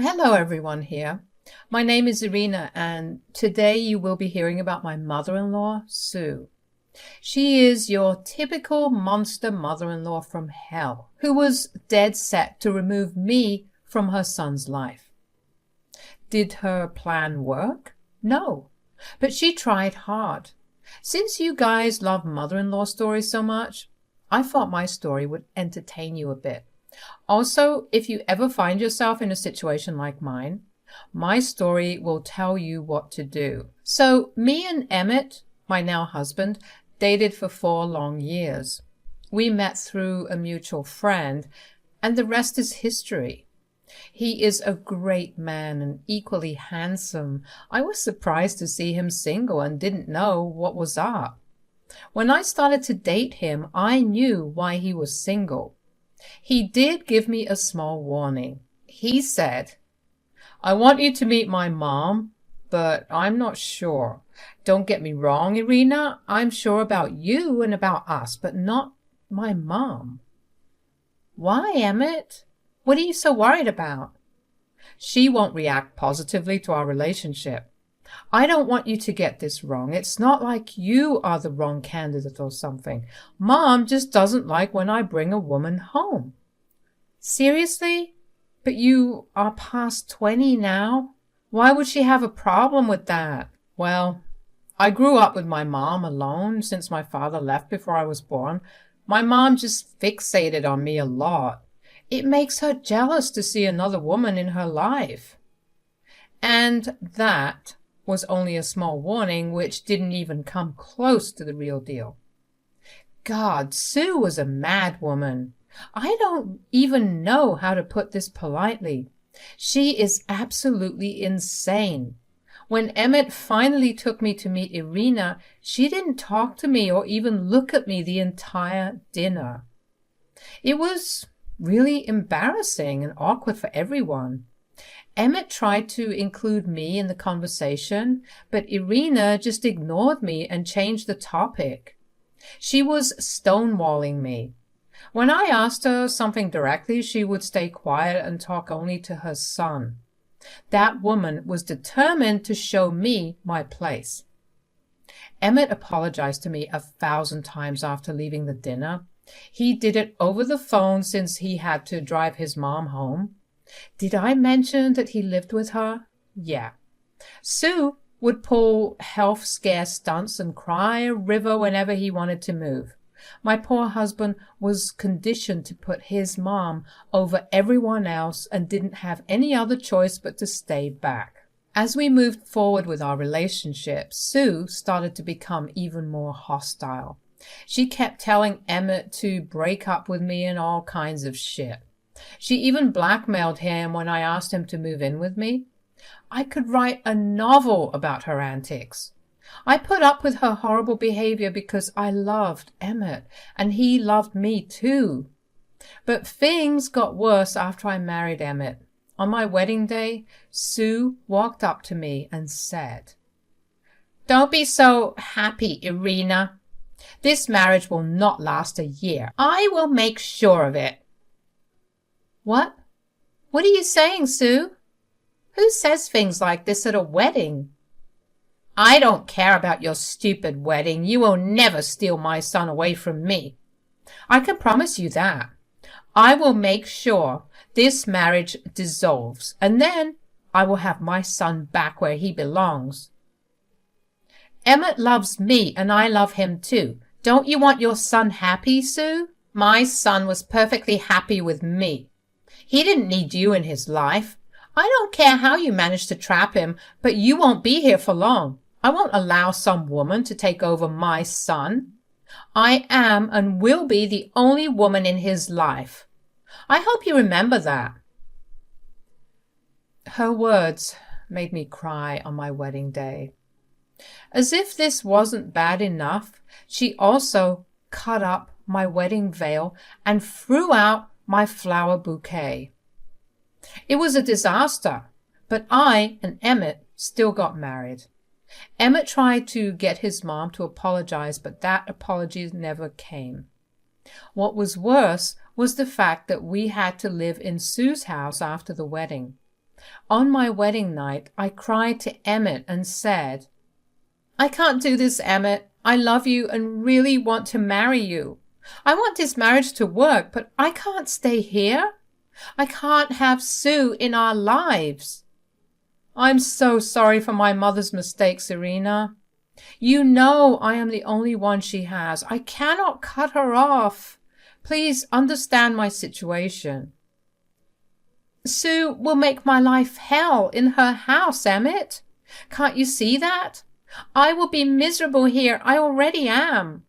Hello everyone here. My name is Irina and today you will be hearing about my mother-in-law, Sue. She is your typical monster mother-in-law from hell who was dead set to remove me from her son's life. Did her plan work? No, but she tried hard. Since you guys love mother-in-law stories so much, I thought my story would entertain you a bit. Also, if you ever find yourself in a situation like mine, my story will tell you what to do. So me and Emmett, my now husband, dated for 4 long years. We met through a mutual friend, and the rest is history. He is a great man and equally handsome. I was surprised to see him single and didn't know what was up. When I started to date him, I knew why he was single. He did give me a small warning. He said, "I want you to meet my mom, but I'm not sure. Don't get me wrong, Irina. I'm sure about you and about us, but not my mom." "Why, Emmett? What are you so worried about?" "She won't react positively to our relationship. I don't want you to get this wrong. It's not like you are the wrong candidate or something. Mom just doesn't like when I bring a woman home." "Seriously? But you are past 20 now. Why would she have a problem with that?" "Well, I grew up with my mom alone since my father left before I was born. My mom just fixated on me a lot. It makes her jealous to see another woman in her life." And that was only a small warning, which didn't even come close to the real deal. God, Sue was a mad woman. I don't even know how to put this politely. She is absolutely insane. When Emmett finally took me to meet Irina, she didn't talk to me or even look at me the entire dinner. It was really embarrassing and awkward for everyone. Emmett tried to include me in the conversation, but Irina just ignored me and changed the topic. She was stonewalling me. When I asked her something directly, she would stay quiet and talk only to her son. That woman was determined to show me my place. Emmett apologized to me 1,000 times after leaving the dinner. He did it over the phone since he had to drive his mom home. Did I mention that he lived with her? Yeah. Sue would pull health scare stunts and cry a river whenever he wanted to move. My poor husband was conditioned to put his mom over everyone else and didn't have any other choice but to stay back. As we moved forward with our relationship, Sue started to become even more hostile. She kept telling Emmett to break up with me and all kinds of shit. She even blackmailed him when I asked him to move in with me. I could write a novel about her antics. I put up with her horrible behavior because I loved Emmett, and he loved me too. But things got worse after I married Emmett. On my wedding day, Sue walked up to me and said, "Don't be so happy, Irina. This marriage will not last a year. I will make sure of it." "What? What are you saying, Sue? Who says things like this at a wedding?" "I don't care about your stupid wedding. You will never steal my son away from me. I can promise you that. I will make sure this marriage dissolves, and then I will have my son back where he belongs." "Emmett loves me, and I love him too. Don't you want your son happy, Sue?" "My son was perfectly happy with me. He didn't need you in his life. I don't care how you managed to trap him, but you won't be here for long. I won't allow some woman to take over my son. I am and will be the only woman in his life. I hope you remember that." Her words made me cry on my wedding day. As if this wasn't bad enough, she also cut up my wedding veil and threw out my flower bouquet. It was a disaster, but I and Emmett still got married. Emmett tried to get his mom to apologize, but that apology never came. What was worse was the fact that we had to live in Sue's house after the wedding. On my wedding night, I cried to Emmett and said, "I can't do this, Emmett. I love you and really want to marry you. I want this marriage to work, but I can't stay here. I can't have Sue in our lives. I'm so sorry for my mother's mistakes, Irina. You know I am the only one she has. I cannot cut her off. Please understand my situation." "Sue will make my life hell in her house, Emmett. Can't you see that? I will be miserable here. I already am."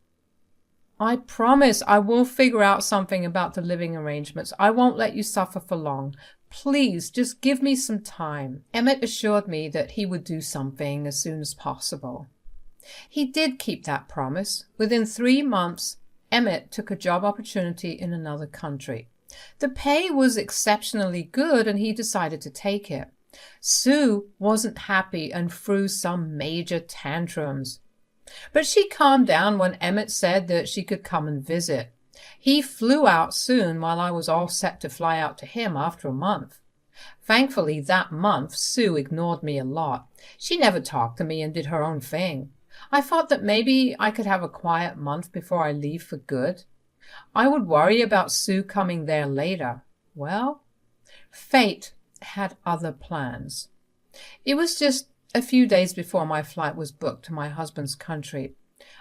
"I promise I will figure out something about the living arrangements. I won't let you suffer for long. Please, just give me some time." Emmett assured me that he would do something as soon as possible. He did keep that promise. Within 3 months, Emmett took a job opportunity in another country. The pay was exceptionally good, and he decided to take it. Sue wasn't happy and threw some major tantrums. But she calmed down when Emmett said that she could come and visit. He flew out soon while I was all set to fly out to him after a month. Thankfully, that month, Sue ignored me a lot. She never talked to me and did her own thing. I thought that maybe I could have a quiet month before I leave for good. I would worry about Sue coming there later. Well, fate had other plans. It was just a few days before my flight was booked to my husband's country.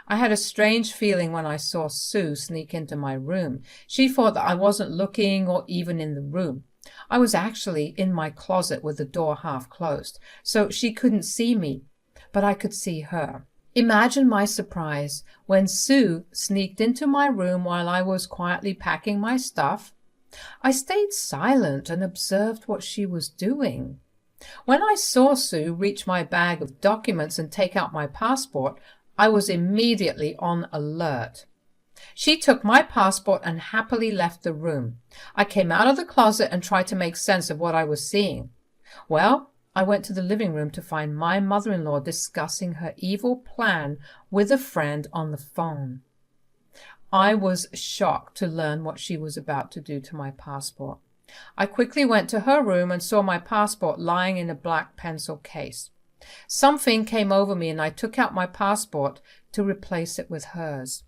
I had a strange feeling when I saw Sue sneak into my room. She thought that I wasn't looking or even in the room. I was actually in my closet with the door half closed, so she couldn't see me, but I could see her. Imagine my surprise when Sue sneaked into my room while I was quietly packing my stuff. I stayed silent and observed what she was doing. When I saw Sue reach my bag of documents and take out my passport, I was immediately on alert. She took my passport and happily left the room. I came out of the closet and tried to make sense of what I was seeing. Well, I went to the living room to find my mother-in-law discussing her evil plan with a friend on the phone. I was shocked to learn what she was about to do to my passport. I quickly went to her room and saw my passport lying in a black pencil case. Something came over me and I took out my passport to replace it with hers.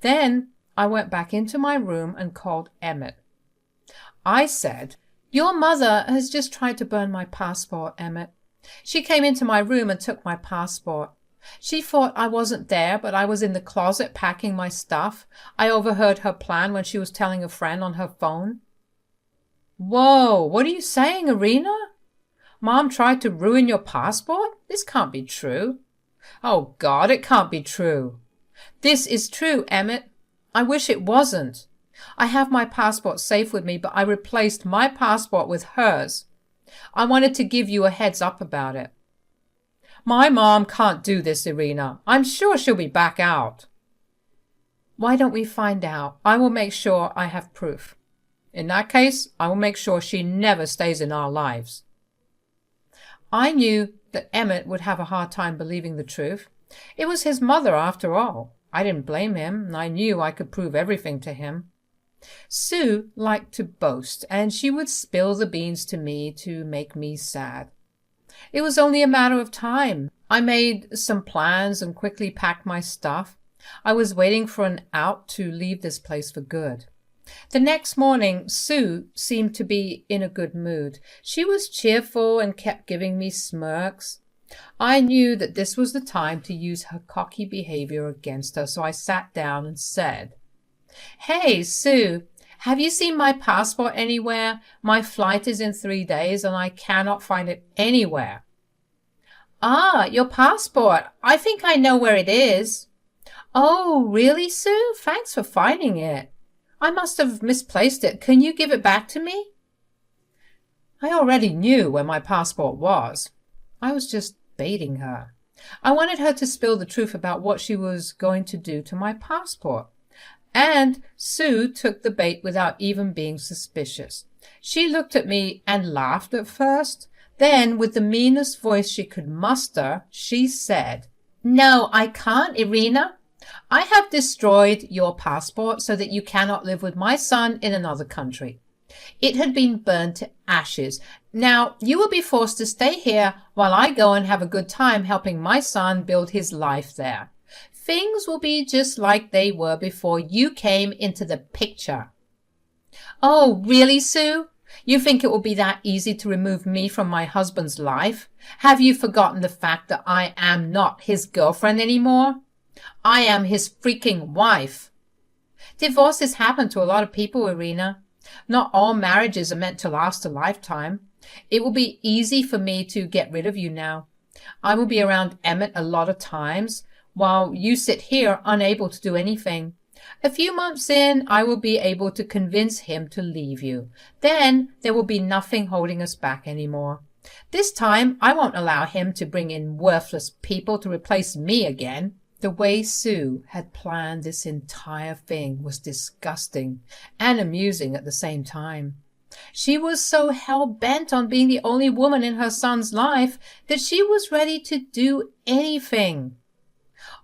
Then I went back into my room and called Emmett. I said, "Your mother has just tried to burn my passport, Emmett. She came into my room and took my passport. She thought I wasn't there, but I was in the closet packing my stuff. I overheard her plan when she was telling a friend on her phone." "Whoa, what are you saying, Irina? Mom tried to ruin your passport? This can't be true." "Oh, God, it can't be true." "This is true, Emmett. I wish it wasn't. I have my passport safe with me, but I replaced my passport with hers. I wanted to give you a heads up about it." "My mom can't do this, Irina. I'm sure she'll be back out." "Why don't we find out? I will make sure I have proof. In that case, I will make sure she never stays in our lives." I knew that Emmett would have a hard time believing the truth. It was his mother, after all. I didn't blame him, and I knew I could prove everything to him. Sue liked to boast, and she would spill the beans to me to make me sad. It was only a matter of time. I made some plans and quickly packed my stuff. I was waiting for an out to leave this place for good. The next morning, Sue seemed to be in a good mood. She was cheerful and kept giving me smirks. I knew that this was the time to use her cocky behavior against her, so I sat down and said, "Hey, Sue, have you seen my passport anywhere? My flight is in 3 days and I cannot find it anywhere." "Ah, your passport. I think I know where it is." "Oh, really, Sue? Thanks for finding it. I must have misplaced it. Can you give it back to me?" I already knew where my passport was. I was just baiting her. I wanted her to spill the truth about what she was going to do to my passport. And Sue took the bait without even being suspicious. She looked at me and laughed at first. Then, with the meanest voice she could muster, she said, "No, I can't, Irina. I have destroyed your passport so that you cannot live with my son in another country. It had been burned to ashes. Now, you will be forced to stay here while I go and have a good time helping my son build his life there. Things will be just like they were before you came into the picture. Oh, really, Sue? You think it will be that easy to remove me from my husband's life? Have you forgotten the fact that I am not his girlfriend anymore? I am his freaking wife. Divorces happen to a lot of people, Irina. Not all marriages are meant to last a lifetime. It will be easy for me to get rid of you now. I will be around Emmett a lot of times, while you sit here unable to do anything. A few months in, I will be able to convince him to leave you. Then there will be nothing holding us back anymore. This time, I won't allow him to bring in worthless people to replace me again. The way Sue had planned this entire thing was disgusting and amusing at the same time. She was so hell-bent on being the only woman in her son's life that she was ready to do anything.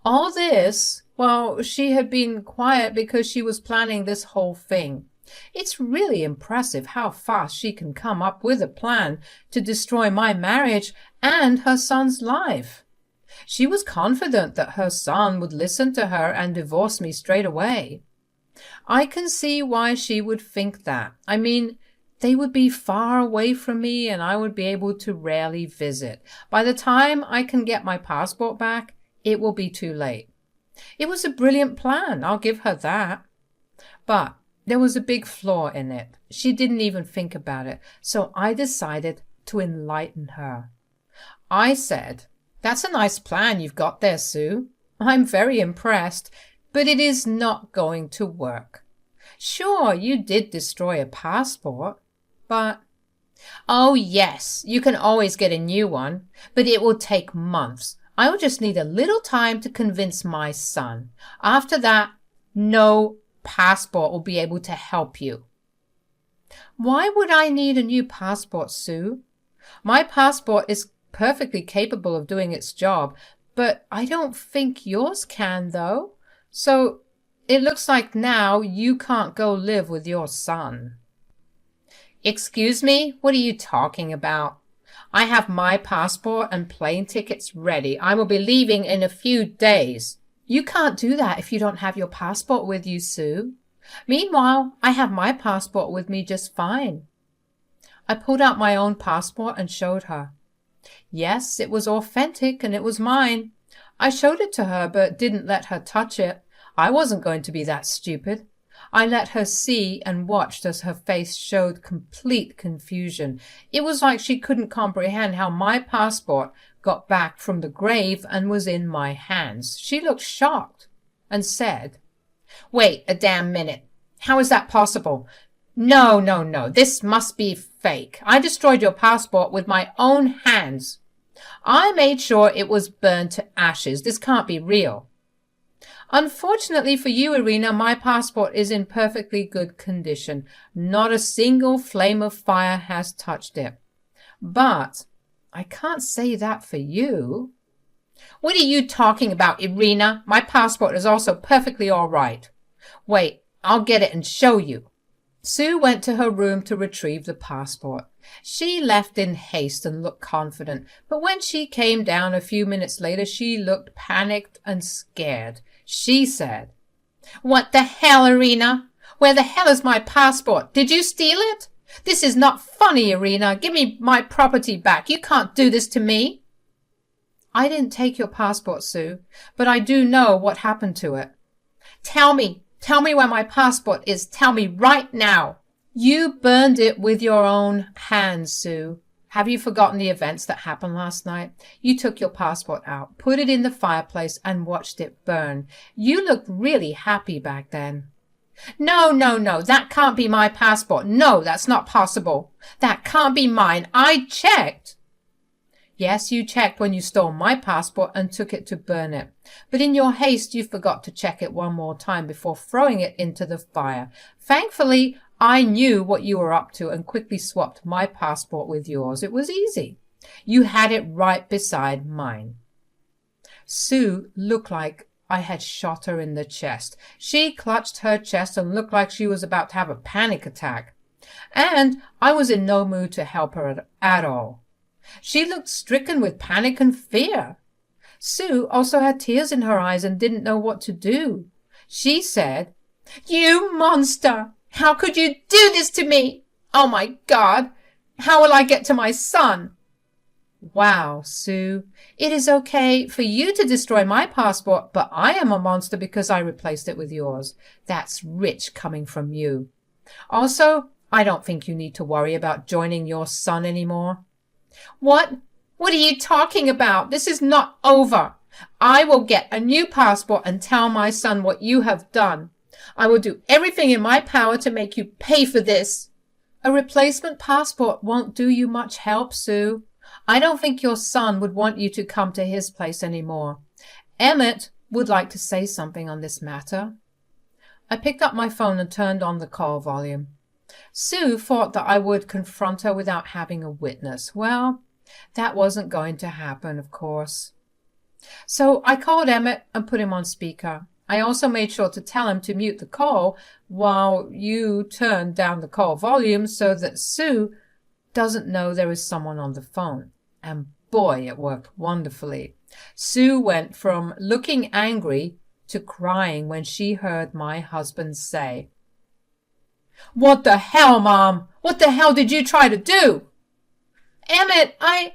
All this while she had been quiet because she was planning this whole thing. It's really impressive how fast she can come up with a plan to destroy my marriage and her son's life. She was confident that her son would listen to her and divorce me straight away. I can see why she would think that. I mean, they would be far away from me and I would be able to rarely visit. By the time I can get my passport back, it will be too late. It was a brilliant plan, I'll give her that. But there was a big flaw in it. She didn't even think about it, so I decided to enlighten her. I said, "That's a nice plan you've got there, Sue. I'm very impressed, but it is not going to work. Sure, you did destroy a passport, but—" "Oh, yes, you can always get a new one, but it will take months. I will just need a little time to convince my son. After that, no passport will be able to help you." "Why would I need a new passport, Sue? My passport is perfectly capable of doing its job, but I don't think yours can, though. So it looks like now you can't go live with your son." "Excuse me? What are you talking about? I have my passport and plane tickets ready. I will be leaving in a few days." "You can't do that if you don't have your passport with you, Sue. Meanwhile, I have my passport with me just fine." I pulled out my own passport and showed her. Yes, it was authentic and it was mine. I showed it to her but didn't let her touch it. I wasn't going to be that stupid. I let her see and watched as her face showed complete confusion. It was like she couldn't comprehend how my passport got back from the grave and was in my hands. She looked shocked and said, "Wait a damn minute. How is that possible? No, no, no. This must be fake. I destroyed your passport with my own hands. I made sure it was burned to ashes. This can't be real." "Unfortunately for you, Irina, my passport is in perfectly good condition. Not a single flame of fire has touched it. But I can't say that for you." "What are you talking about, Irina? My passport is also perfectly all right. Wait, I'll get it and show you." Sue went to her room to retrieve the passport. She left in haste and looked confident, but when she came down a few minutes later, she looked panicked and scared. She said, "What the hell, Irina? Where the hell is my passport? Did you steal it? This is not funny, Irina. Give me my property back. You can't do this to me." "I didn't take your passport, Sue, but I do know what happened to it." Tell me where my passport is. Tell me right now." "You burned it with your own hands, Sue. Have you forgotten the events that happened last night? You took your passport out, put it in the fireplace, and watched it burn. You looked really happy back then." No, no, no, that can't be my passport. No, that's not possible. That can't be mine. I checked." "Yes, you checked when you stole my passport and took it to burn it. But in your haste, you forgot to check it one more time before throwing it into the fire. Thankfully, I knew what you were up to and quickly swapped my passport with yours. It was easy. You had it right beside mine." Sue looked like I had shot her in the chest. She clutched her chest and looked like she was about to have a panic attack. and I was in no mood to help her at all. She looked stricken with panic and fear. Sue also had tears in her eyes and didn't know what to do. She said, "You monster! How could you do this to me? Oh my God! How will I get to my son?" "Wow, Sue, it is okay for you to destroy my passport, but I am a monster because I replaced it with yours. That's rich coming from you. Also, I don't think you need to worry about joining your son anymore." "What? What are you talking about? This is not over. I will get a new passport and tell my son what you have done. I will do everything in my power to make you pay for this." "A replacement passport won't do you much help, Sue. I don't think your son would want you to come to his place anymore. Emmett would like to say something on this matter." I picked up my phone and turned on the call volume. Sue thought that I would confront her without having a witness. Well, that wasn't going to happen, of course. So I called Emmett and put him on speaker. I also made sure to tell him to mute the call while you turned down the call volume so that Sue doesn't know there is someone on the phone. And boy, it worked wonderfully. Sue went from looking angry to crying when she heard my husband say, "What the hell, Mom? What the hell did you try to do?" "Emmett, I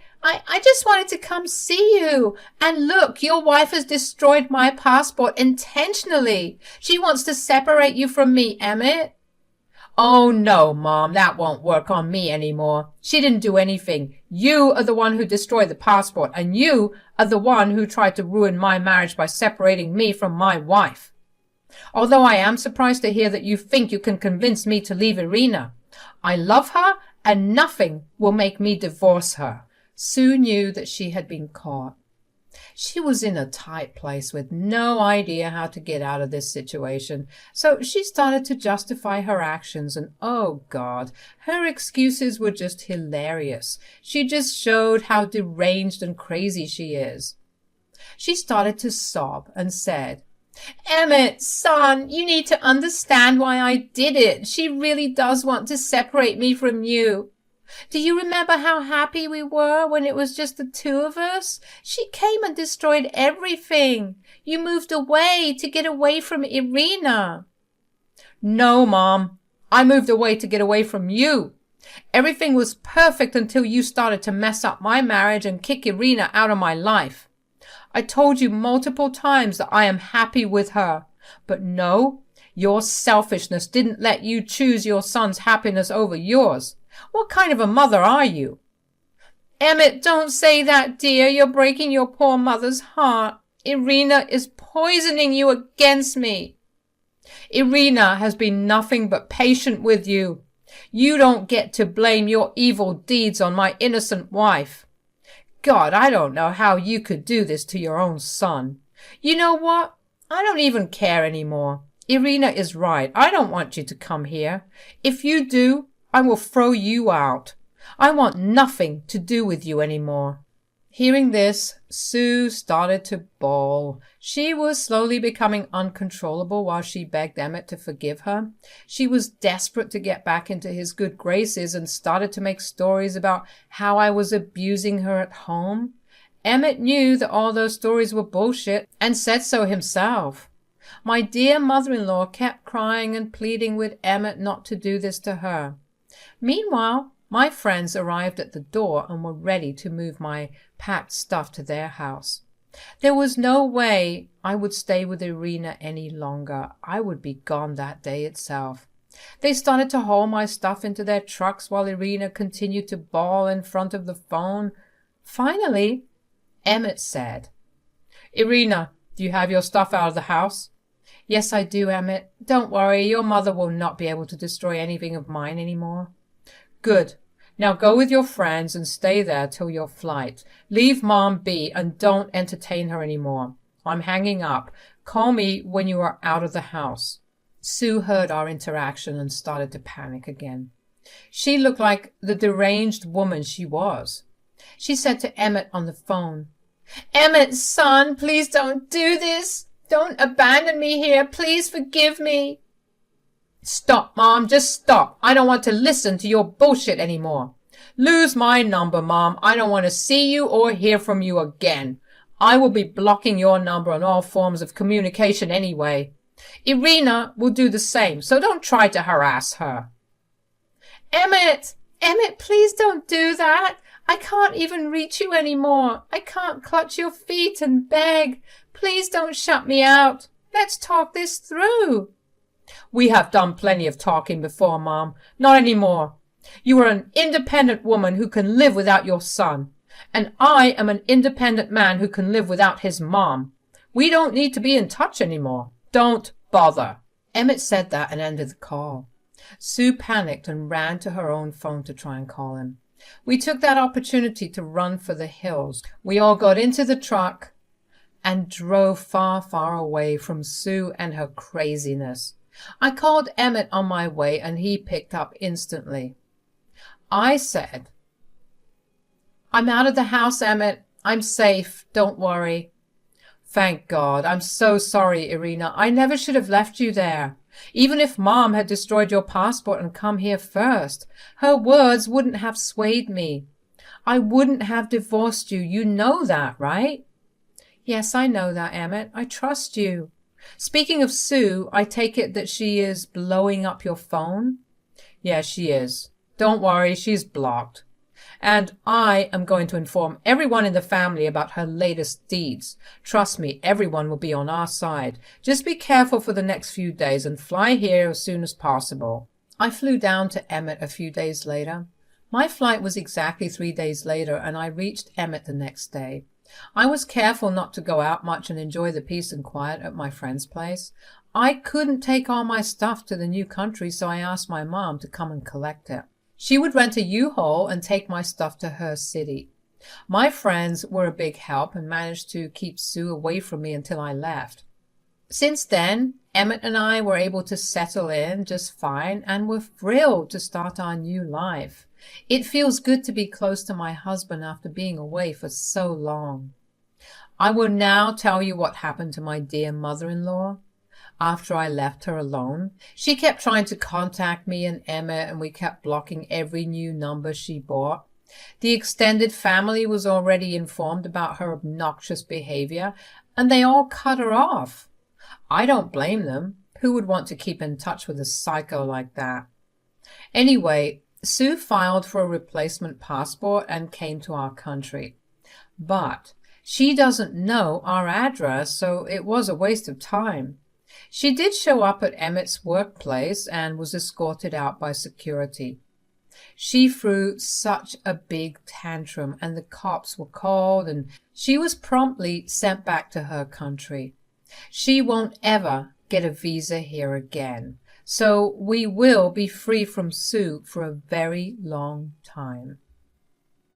just wanted to come see you. And look, your wife has destroyed my passport intentionally. She wants to separate you from me, Emmett." "Oh, no, Mom, that won't work on me anymore. She didn't do anything. You are the one who destroyed the passport, and you are the one who tried to ruin my marriage by separating me from my wife. Although I am surprised to hear that you think you can convince me to leave Irina. I love her, and nothing will make me divorce her." Sue knew that she had been caught. She was in a tight place with no idea how to get out of this situation, so she started to justify her actions, and oh God, her excuses were just hilarious. She just showed how deranged and crazy she is. She started to sob and said, "Emmett, son, you need to understand why I did it. She really does want to separate me from you. Do you remember how happy we were when it was just the two of us? She came and destroyed everything. You moved away to get away from Irina." "No, Mom. I moved away to get away from you. Everything was perfect until you started to mess up my marriage and kick Irina out of my life. I told you multiple times that I am happy with her. But no, your selfishness didn't let you choose your son's happiness over yours. What kind of a mother are you?" "Emmett, don't say that, dear. You're breaking your poor mother's heart. Irina is poisoning you against me." "Irina has been nothing but patient with you. You don't get to blame your evil deeds on my innocent wife. God, I don't know how you could do this to your own son. You know what? I don't even care anymore. Irina is right. I don't want you to come here. If you do, I will throw you out. I want nothing to do with you anymore." Hearing this, Sue started to bawl. She was slowly becoming uncontrollable while she begged Emmett to forgive her. She was desperate to get back into his good graces and started to make stories about how I was abusing her at home. Emmett knew that all those stories were bullshit and said so himself. My dear mother-in-law kept crying and pleading with Emmett not to do this to her. Meanwhile, my friends arrived at the door and were ready to move my packed stuff to their house. There was no way I would stay with Irina any longer. I would be gone that day itself. They started to haul my stuff into their trucks while Irina continued to bawl in front of the phone. Finally, Emmett said, "Irina, do you have your stuff out of the house?" "Yes, I do, Emmett. Don't worry, your mother will not be able to destroy anything of mine anymore." "Good. Now go with your friends and stay there till your flight. Leave Mom be and don't entertain her anymore. I'm hanging up. Call me when you are out of the house." Sue heard our interaction and started to panic again. She looked like the deranged woman she was. She said to Emmett on the phone, "Emmett, son, please don't do this. Don't abandon me here. Please forgive me." Stop, Mom, just stop. I don't want to listen to your bullshit anymore. Lose my number, Mom. I don't want to see you or hear from you again. I will be blocking your number on all forms of communication anyway. Irina will do the same, so don't try to harass her. Emmett, please don't do that. I can't even reach you anymore. I can't clutch your feet and beg. Please don't shut me out. Let's talk this through. We have done plenty of talking before, Mom. Not anymore. You are an independent woman who can live without your son, and I am an independent man who can live without his mom. We don't need to be in touch anymore. Don't bother. Emmett said that and ended the call. Sue panicked and ran to her own phone to try and call him. We took that opportunity to run for the hills. We all got into the truck and drove far, far away from Sue and her craziness. I called Emmett on my way and he picked up instantly. I said, I'm out of the house, Emmett. I'm safe. Don't worry. Thank God. I'm so sorry, Irina. I never should have left you there. Even if Mom had destroyed your passport and come here first, her words wouldn't have swayed me. I wouldn't have divorced you. You know that, right? Yes, I know that, Emmett. I trust you. Speaking of Sue, I take it that she is blowing up your phone? Yes, she is. Don't worry, she's blocked. And I am going to inform everyone in the family about her latest deeds. Trust me, everyone will be on our side. Just be careful for the next few days and fly here as soon as possible. I flew down to Emmett a few days later. My flight was exactly 3 days later, and I reached Emmett the next day. I was careful not to go out much and enjoy the peace and quiet at my friend's place. I couldn't take all my stuff to the new country, so I asked my mom to come and collect it. She would rent a U-Haul and take my stuff to her city. My friends were a big help and managed to keep Sue away from me until I left. Since then, Emmett and I were able to settle in just fine and were thrilled to start our new life. It feels good to be close to my husband after being away for so long. I will now tell you what happened to my dear mother-in-law. After I left her alone, she kept trying to contact me and Emmett, and we kept blocking every new number she bought. The extended family was already informed about her obnoxious behavior, and they all cut her off. I don't blame them. Who would want to keep in touch with a psycho like that? Anyway, Sue filed for a replacement passport and came to our country. But she doesn't know our address, so it was a waste of time. She did show up at Emmett's workplace and was escorted out by security. She threw such a big tantrum, and the cops were called, and she was promptly sent back to her country. She won't ever get a visa here again, so we will be free from Sue for a very long time.